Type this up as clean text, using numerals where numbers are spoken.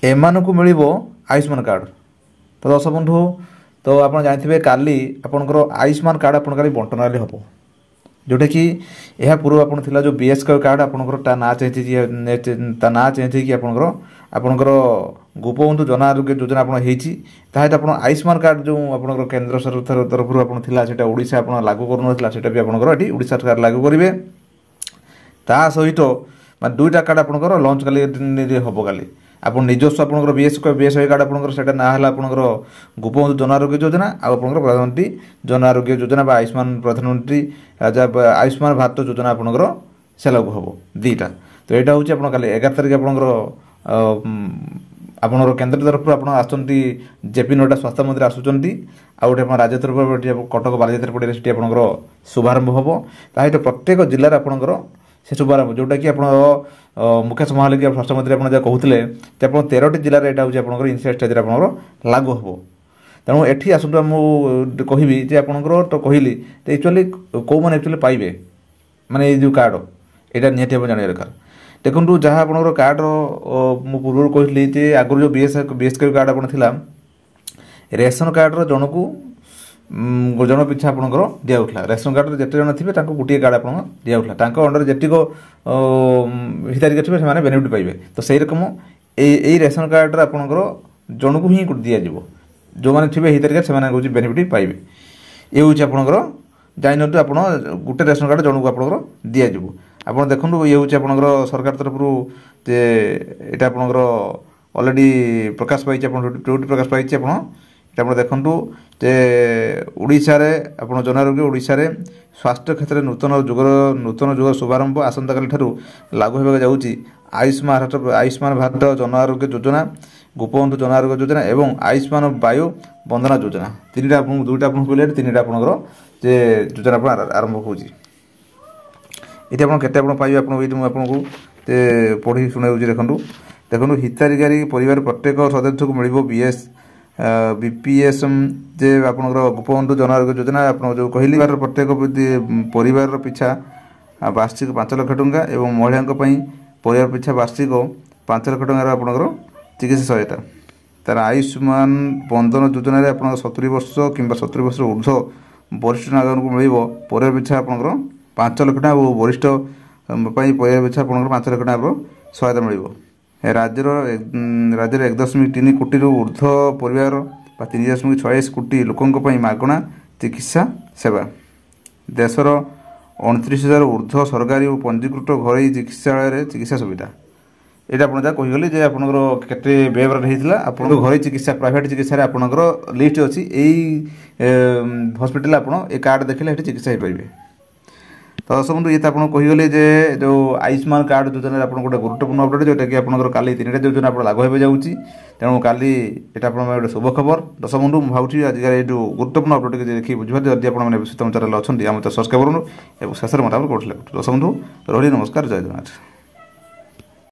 एमानकु मिलिबो Ayushman card. तो दर्शक बंधु तो आप जानते काली आपंकर आयुष्मान कार्ड आप बंटन हम जोटा कि यह पूर्व आप जो बीएसके कार्ड आपंकर ना चेंज ना चेंज हो आपंकर गोपबंधु जन आरोग्य योजना आप आयुष्मान कार्ड जो आप केन्द्र सरकार तरफ आप ओडिशा आप लागू करूना भी आपंकर ओडिशा सरकार लागू करेंगे ता सहित दुईटा कार्ड आपंकर लंच काली हम काली आप निजस्व आप बीएसवाई कार्ड आपंकर ना है आपंकर गोपबंधु जन आरोग्य योजना आपंकर प्रधानमंत्री जन आरोग्य योजना आयुष्मान प्रधानमंत्री आयुष्मान भारत योजना आपंकर से लागू हम दुईटा। तो यहाँ हूँ आप 11 तारिख आपंकर आपंकर केन्द्र तरफ आसुँच जेपी नड्डा स्वास्थ्य मंत्री आसुँच आउटे राज्य तरफ कटक बालीजात्रा पड़े से आपंकर शुभारंभ हम ताकि प्रत्येक जिले आपंकर से शुभारंभ जोटा कि आप मुकेश महालिक स्वास्थ्य मंत्री आप कहते आप 13टी जिले यहाँ हूँ आप इनिशियल स्टेज आप लागू हम तेणु एठी आसतु मुझे कहबी आपंकर तो कहली एक्चुअली कौ मैंने एक्चुअली पाइबे माने ये जो कार्ड यहाँ निहत जानवर दरकार देखो जहाँ आप कार्ड मु पूर्व कहली आगुरी जो बीएसके कार्ड आप रेशन कार्ड जन को जन पिछा आपंकर दिखाला रेशन कार्ड जिते जन थे गोटे कार्ड आप दिखाला अंडर जेटिक हिताधिकारी थे से बेनिफिट पाइबे। तो सही रकम यही रेशन कार्ड आपंकर जन को ही दिज्व जो मैंने थे हिताधिकारी से बेनिफिट पाइबे ये हूँ आपंकर जान आप गोटे रेशन कार्ड जन को आप दिज्व आप देखो ये हूँ आपंकर सरकार तरफ यहाँ आपंकर अलरेडी प्रकाश पाई प्रकाश पाई आप देखु जे ओडिशा रे आप जन आरोग्य ओडिशा रे स्वास्थ्य क्षेत्र में नूतन जुगर शुभारंभ आसंता काली ठारू लागू होगा जाऊँगी आयुष्मान भारत जन आरोग्य योजना गोपबंधु जन आरोग्य योजना एवं आयुष्मान वायु बंदना योजना तीनटा दुईटा कहले तीनटा आपंकर जे योजना आरंभ होती ये आप पाइबे आपको पढ़ी शुणाऊँ देखूँ देखो हिताधिकारी परिवार प्रत्येक सदस्य को मिल बीएस बीपीएसएम जे आपनकर गोपबंधु जन आरोग्य योजना आप जो कहली प्रत्येक परिवार पिछा वार्षिक 5 लाख टंका एवं महिला परिवार पिछा वार्षिक 5 लाख टंकार आपनकर चिकित्सा सहायता तार आयुष्मान बंधन योजना आप 70 वर्ष कि 70 वर्ष ऊर्ध्व वरिष्ठ नागरिक को मिल परिवार पिछा आपनकर 5 लाख टका और वरिष्ठ परिवार पिछा आपनकर 5 लाख टका सहायता मिल राज्यर 1.3 कोटी ऊर्ध्व परिवार 3.46 कोटी लोकों मागणा चिकित्सा सेवा देशर 29,000 ऊर्ध्व सरकारी और पंजीकृत घरोई चिकित्सालय चिकित्सा सुविधा यहाँ आप जहाँ कहीगली आपंकर केते व्यवहार होता आप घरोई चिकित्सा प्राइवेट चिकित्सा आपंकर लिस्ट अच्छी यही हस्पिटाल आप कार्ड देखले चिकित्सा हो पारे। तो दर्शक बंधु ये तो आपको कहीगले जे जो आयुष्मान कार्ड योजना आप गोटे गुरुत्वपूर्ण अपडेट जोटा कि आपंकर काली 3टा योजना आप लागू हो जाऊँगी तेणु काली यहाँ आप गोटे शुभ खबर। दर्शक बंधु भावी आज जो गुरुत्वपूर्ण अपडेट देखिए बुझे जब आप चैनल अच्छा आम सब्सक्राइब करूँ शेष मतलब कौन दर्शक बंधु रही नमस्कार जय जगन्नाथ।